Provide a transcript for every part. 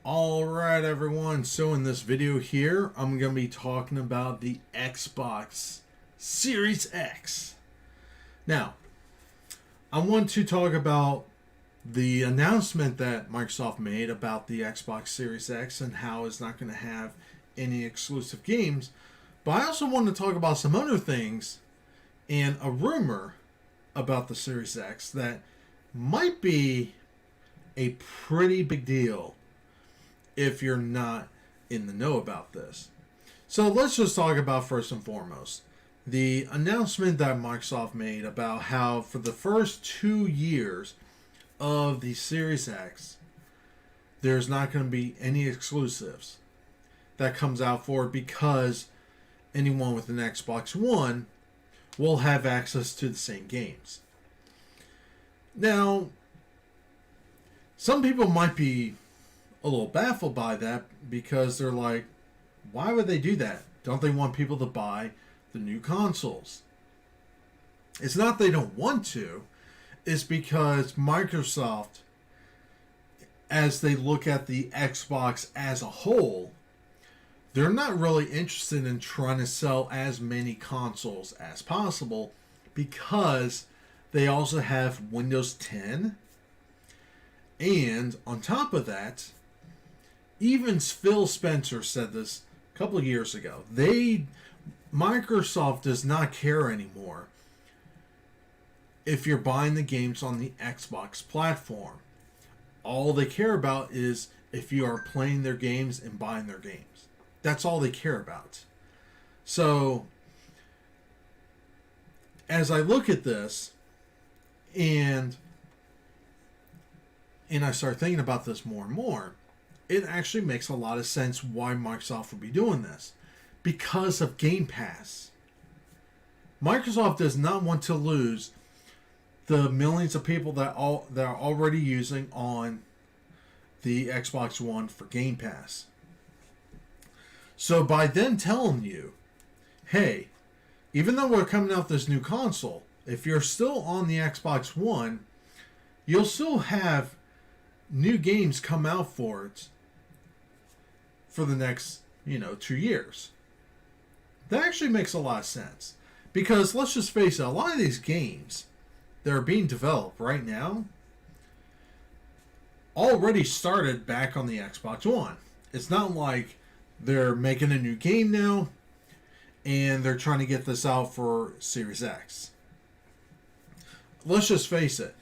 Alright everyone, so in this video here, I'm going to be talking about the Xbox Series X. Now, I want to talk about the announcement that Microsoft made about the Xbox Series X and how it's not going to have any exclusive games, but I also want to talk about some other things and a rumor about the Series X that might be a pretty big deal if you're not in the know about this. So let's just talk about first and foremost the announcement that Microsoft made about how for the first 2 years of the Series X, there's not going to be any exclusives that comes out for it because anyone with an Xbox One will have access to the same games. Now, some people might be a little baffled by that because they're like, why would they do that? Don't they want people to buy the new consoles? It's not they don't want to. It's because Microsoft, as they look at the Xbox as a whole, they're not really interested in trying to sell as many consoles as possible because they also have Windows 10. And on top of that, even Phil Spencer said this a couple of years ago. Microsoft does not care anymore if you're buying the games on the Xbox platform. All they care about is if you are playing their games and buying their games. That's all they care about. So, as I look at this and I start thinking about this more and more, it actually makes a lot of sense why Microsoft would be doing this. Because of Game Pass. Microsoft does not want to lose the millions of people that are already using on the Xbox One for Game Pass. So by them telling you, hey, even though we're coming out with this new console, if you're still on the Xbox One, you'll still have new games come out for it for the next, 2 years. That actually makes a lot of sense. Because let's just face it, a lot of these games that are being developed right now already started back on the Xbox One. It's not like they're making a new game now and they're trying to get this out for Series X. Let's just face it.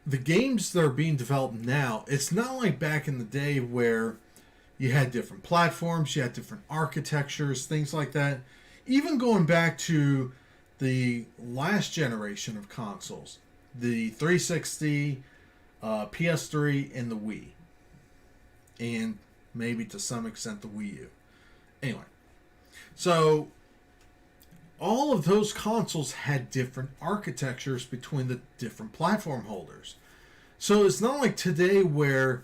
The games that are being developed now, it's not like back in the day where you had different platforms, you had different architectures, things like that. Even going back to the last generation of consoles, the 360, PS3, and the Wii. And maybe to some extent the Wii U. Anyway, so all of those consoles had different architectures between the different platform holders. So it's not like today where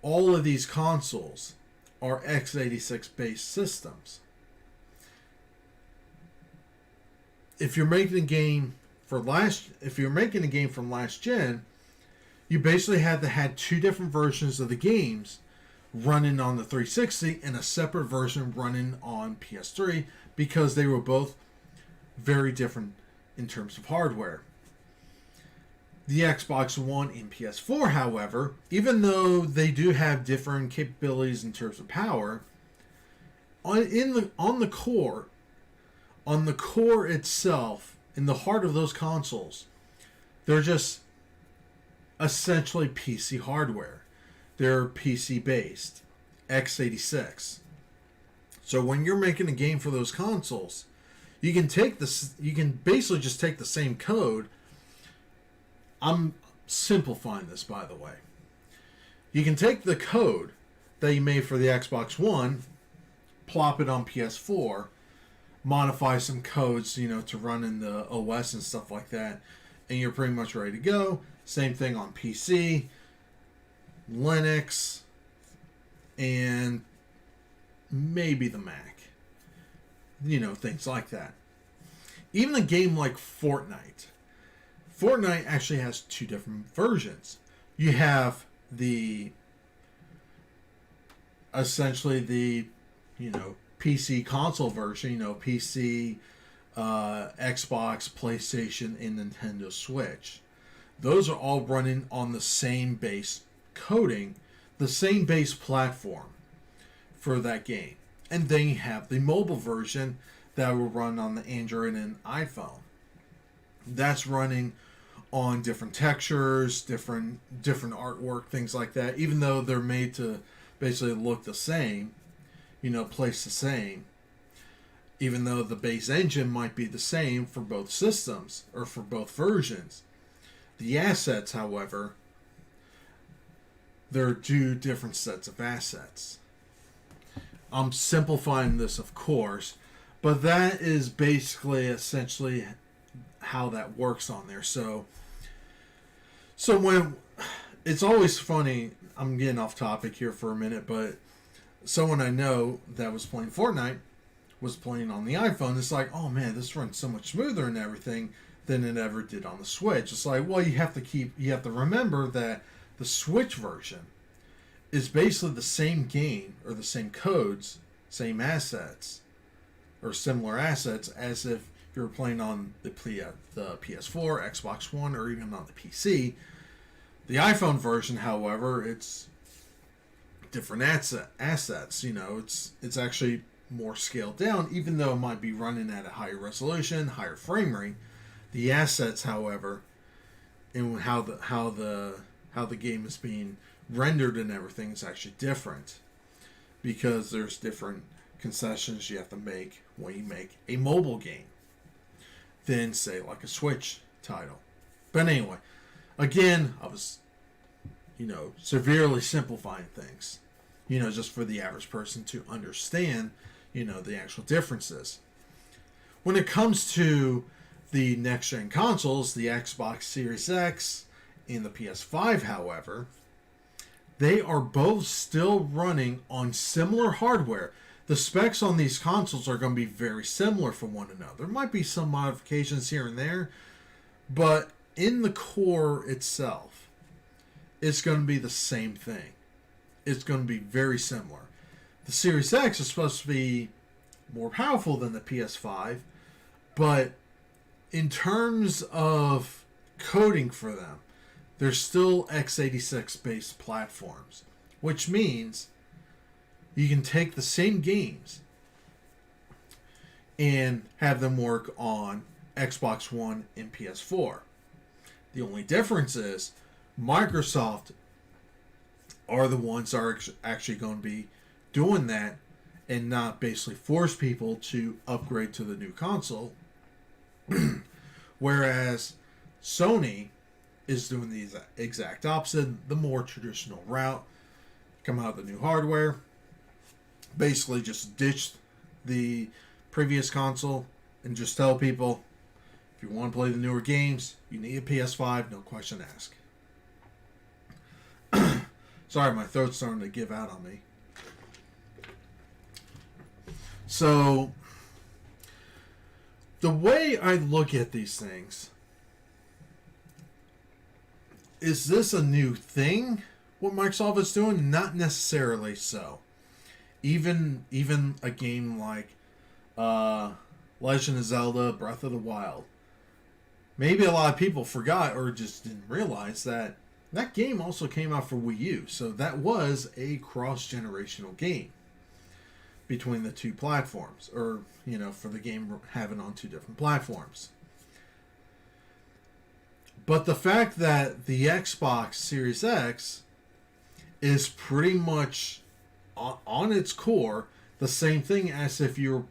all of these consoles are x86 based systems. If you're making a game from last gen, you basically had two different versions of the games running on the 360 and a separate version running on PS3 because they were both very different in terms of hardware. The Xbox One and PS4, however, even though they do have different capabilities in terms of power, on the core itself, in the heart of those consoles, they're just essentially PC hardware. They're PC based, x86. So when you're making a game for those consoles, you can basically just take the same code. I'm simplifying this, by the way. You can take the code that you made for the Xbox One, plop it on PS4, modify some codes, to run in the OS and stuff like that, and you're pretty much ready to go. Same thing on PC, Linux, and maybe the Mac. Things like that. Even a game like Fortnite. Fortnite actually has two different versions. You have the essentially the, PC console version, PC, Xbox, PlayStation, and Nintendo Switch. Those are all running on the same base coding, the same base platform for that game. And then you have the mobile version that will run on the Android and iPhone. That's running on different textures, different artwork, things like that. Even though they're made to basically look the same, place the same. Even though the base engine might be the same for both systems or for both versions. The assets, however, there are two different sets of assets. I'm simplifying this, of course, but that is basically essentially how that works on there. So when it's always funny, I'm getting off topic here for a minute, but someone I know that was playing Fortnite was playing on the iPhone. It's like, oh man, this runs so much smoother and everything than it ever did on the Switch. It's like, well, you have to remember that the Switch version is basically the same game or the same codes, same assets, or similar assets as if you were playing on the PS4, Xbox One, or even on the PC. The iPhone version, however, it's different assets. It's actually more scaled down, even though it might be running at a higher resolution, higher frame rate. The assets, however, and how the game is being rendered and everything is actually different, because there's different concessions you have to make when you make a mobile game than, say, like a Switch title. But anyway, again, I was, severely simplifying things, just for the average person to understand, the actual differences. When it comes to the next-gen consoles, the Xbox Series X and the PS5, however, they are both still running on similar hardware. The specs on these consoles are going to be very similar from one another. There might be some modifications here and there, but in the core itself, it's going to be the same thing. It's going to be very similar. The Series X is supposed to be more powerful than the PS5, but in terms of coding for them, they're still x86 based platforms, which means you can take the same games and have them work on Xbox One and PS4. The only difference is Microsoft are the ones that are actually going to be doing that and not basically force people to upgrade to the new console. Whereas Sony is doing the exact opposite, the more traditional route. Come out with the new hardware, basically just ditch the previous console and just tell people, if you want to play the newer games, you need a PS5, no question asked. Sorry, my throat's starting to give out on me. So, the way I look at these things, is this a new thing, what Microsoft is doing? Not necessarily so. Even a game like Legend of Zelda Breath of the Wild. Maybe a lot of people forgot or just didn't realize that that game also came out for Wii U. So that was a cross-generational game between the two platforms. Or, for the game having on two different platforms. But the fact that the Xbox Series X is pretty much on its core the same thing as if you're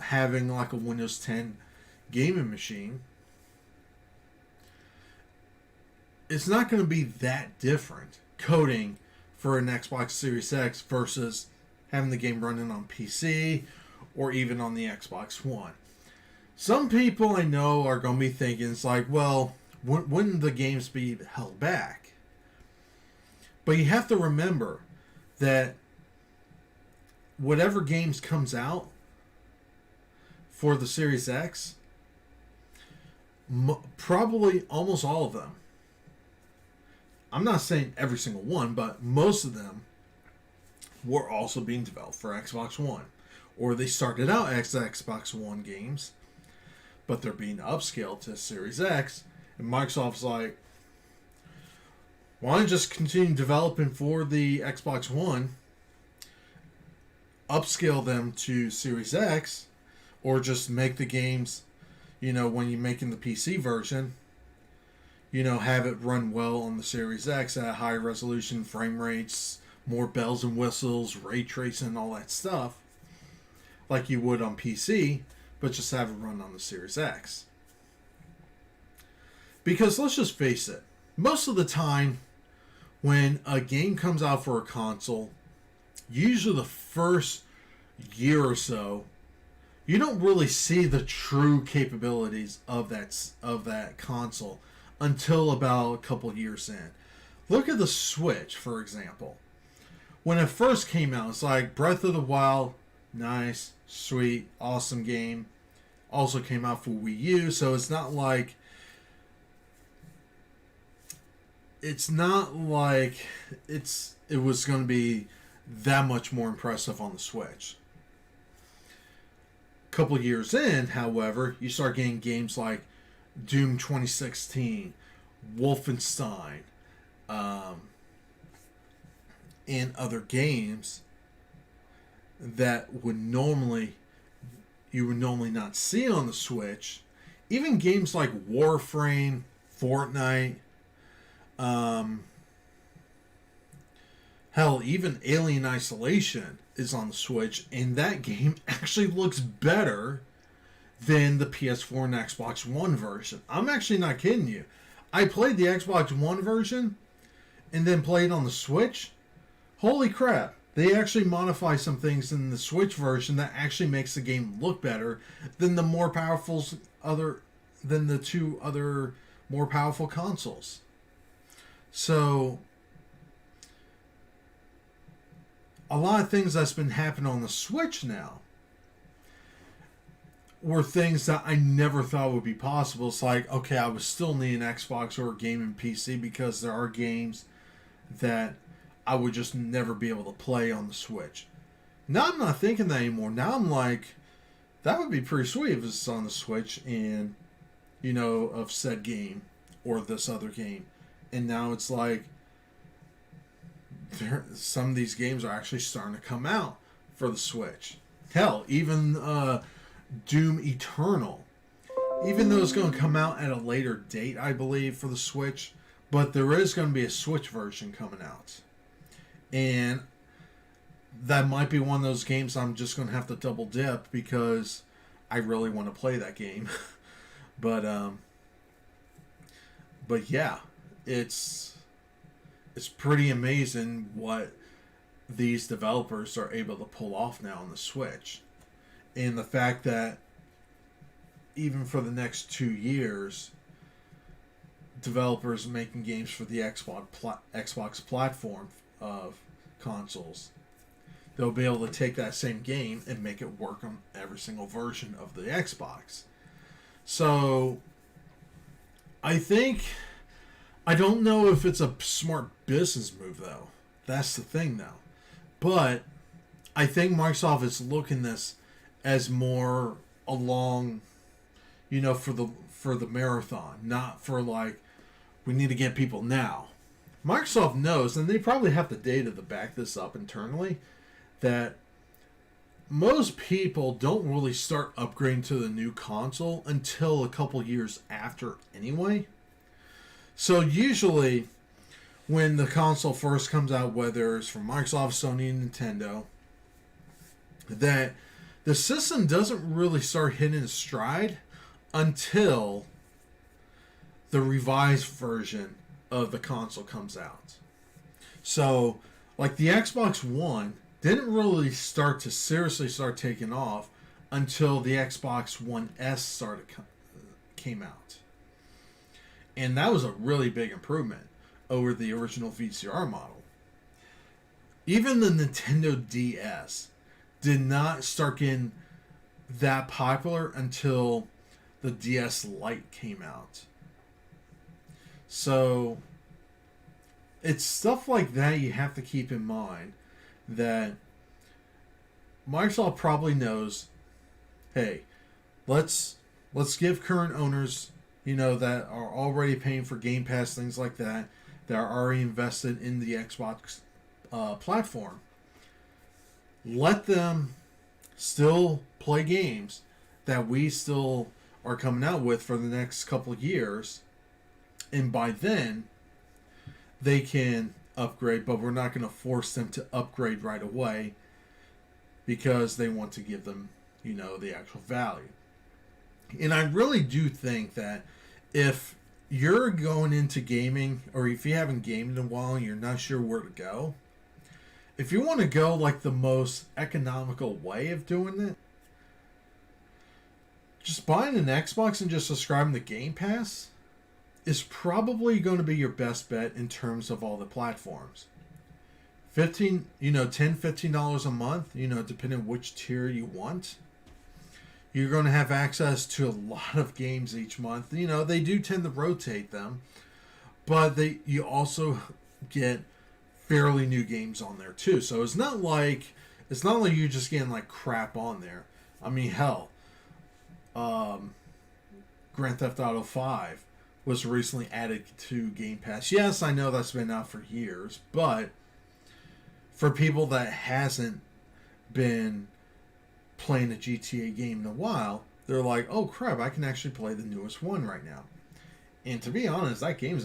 having like a Windows 10 gaming machine, it's not going to be that different coding for an Xbox Series X versus having the game running on PC or even on the Xbox One. Some people I know are going to be thinking, it's like, well, wouldn't the games be held back? But you have to remember that whatever games comes out for the Series X, probably almost all of them, I'm not saying every single one, but most of them were also being developed for Xbox One. Or they started out as Xbox One games, but they're being upscaled to Series X. And Microsoft's like, why don't you just continue developing for the Xbox One, upscale them to Series X, or just make the games, when you're making the PC version, have it run well on the Series X at high resolution, frame rates, more bells and whistles, ray tracing, all that stuff, like you would on PC, but just have it run on the Series X. Because let's just face it, most of the time when a game comes out for a console, usually the first year or so, you don't really see the true capabilities of that console until about a couple years in. Look at the Switch, for example. When it first came out, it's like Breath of the Wild, nice, sweet, awesome game. Also came out for Wii U, so it's not like it was going to be that much more impressive on the Switch. A couple years in, however, you start getting games like Doom 2016, Wolfenstein, and other games that you would normally not see on the Switch. Even games like Warframe, Fortnite, hell, even Alien Isolation is on the Switch, and that game actually looks better than the PS4 and Xbox One version. I'm actually not kidding you. I played the Xbox One version and then played on the Switch. Holy crap. They actually modify some things in the Switch version that actually makes the game look better than the two other more powerful consoles. So a lot of things that's been happening on the Switch now were things that I never thought would be possible. It's like, okay, I would still need an Xbox or a gaming PC because there are games that I would just never be able to play on the Switch. Now I'm not thinking that anymore. Now I'm like, that would be pretty sweet if it's on the Switch and, of said game or this other game. And now it's like, some of these games are actually starting to come out for the Switch. Hell, even Doom Eternal. Even though it's going to come out at a later date, I believe, for the Switch, but there is going to be a Switch version coming out. And that might be one of those games I'm just going to have to double dip because I really want to play that game. But yeah, it's pretty amazing what these developers are able to pull off now on the Switch. And the fact that even for the next 2 years, developers making games for the Xbox platform of consoles, they'll be able to take that same game and make it work on every single version of the Xbox. So I don't know if it's a smart business move, though. That's the thing, though. But I think Microsoft is looking this as more along, for the marathon, not for like, we need to get people now. Microsoft knows, and they probably have the data to back this up internally, that most people don't really start upgrading to the new console until a couple years after anyway. So usually, when the console first comes out, whether it's from Microsoft, Sony, and Nintendo, that the system doesn't really start hitting its stride until the revised version of the console comes out. So, like the Xbox One didn't really seriously start taking off until the Xbox One S came out. And that was a really big improvement over the original VCR model. Even the Nintendo DS did not start getting that popular until the DS Lite came out. So it's stuff like that you have to keep in mind, that Microsoft probably knows, hey, let's give current owners, that are already paying for Game Pass, things like that, that are already invested in the Xbox platform. Let them still play games that we still are coming out with for the next couple of years, and by then they can upgrade, but we're not going to force them to upgrade right away because they want to give them, the actual value. And I really do think that if you're going into gaming, or if you haven't gamed in a while and you're not sure where to go, if you want to go like the most economical way of doing it, just buying an Xbox and just subscribing to Game Pass is probably going to be your best bet in terms of all the platforms. $15 a month, depending on which tier you want. You're going to have access to a lot of games each month. They do tend to rotate them, but you also get fairly new games on there too. So it's not like you're just getting like crap on there. I mean, hell, Grand Theft Auto 5 was recently added to Game Pass. Yes, I know that's been out for years, but for people that hasn't been playing a GTA game in a while, they're like, oh crap, I can actually play the newest one right now. And to be honest, that game's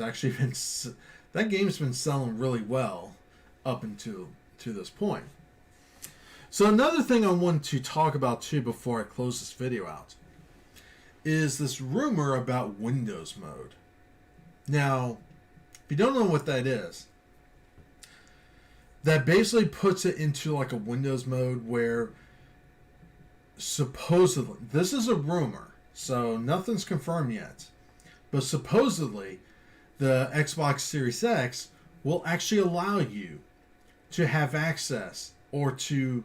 been selling really well up until this point. So another thing I want to talk about too before I close this video out is this rumor about Windows mode. Now, if you don't know what that is, that basically puts it into like a Windows mode where supposedly, this is a rumor, so nothing's confirmed yet, but supposedly the Xbox Series X will actually allow you to have access or to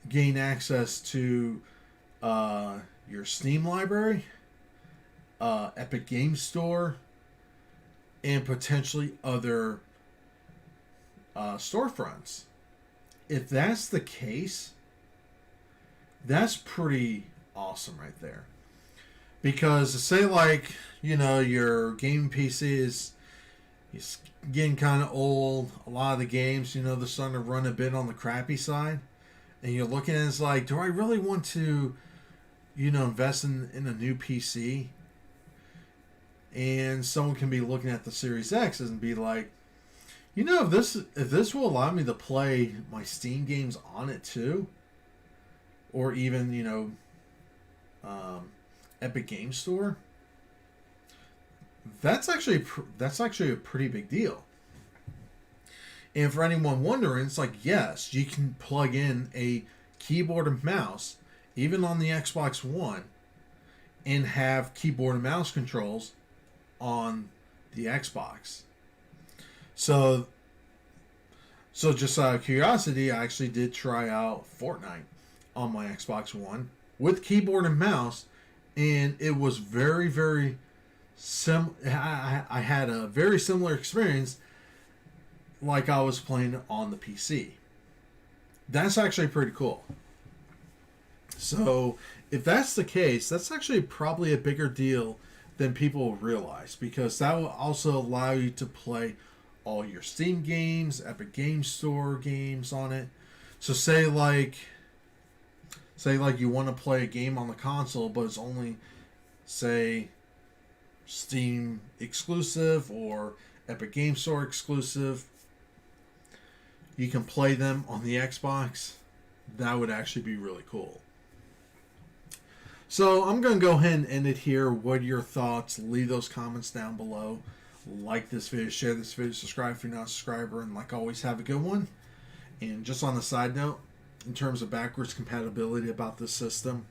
gain access to your Steam library, Epic Games Store, and potentially other storefronts. If that's the case, that's pretty awesome right there. Because say like, your game PC is getting kind of old. A lot of the games, they're starting to run a bit on the crappy side. And you're looking at it, it's like, do I really want to, invest in a new PC? And someone can be looking at the Series X and be like, if this will allow me to play my Steam games on it too, or even Epic Games Store, that's actually a pretty big deal. And for anyone wondering, it's like, yes, you can plug in a keyboard and mouse even on the Xbox One and have keyboard and mouse controls on the Xbox. So just out of curiosity, I actually did try out Fortnite on my Xbox One with keyboard and mouse, and it was very, very I had a very similar experience like I was playing on the PC. That's actually pretty cool. So if that's the case, that's actually probably a bigger deal than people realize, because that will also allow you to play all your Steam games, Epic Games Store games on it. So say like you want to play a game on the console, but it's only, say, Steam exclusive or Epic Games Store exclusive, you can play them on the Xbox. That would actually be really cool. So I'm going to go ahead and end it here. What are your thoughts? Leave those comments down below. Like this video, share this video, subscribe if you're not a subscriber, and like always, have a good one. And just on the side note, in terms of backwards compatibility about this system,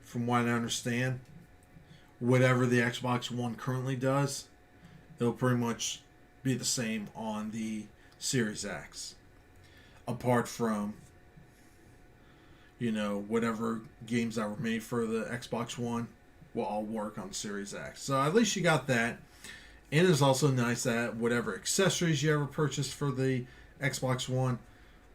from what I understand, whatever the Xbox One currently does, it'll pretty much be the same on the Series X. Apart from, whatever games that were made for the Xbox One will all work on Series X. So at least you got that. And it's also nice that whatever accessories you ever purchased for the Xbox One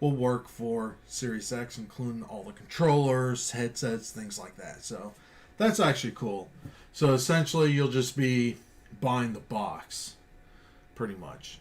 will work for Series X, including all the controllers, headsets, things like that. So that's actually cool. So essentially, you'll just be buying the box, pretty much.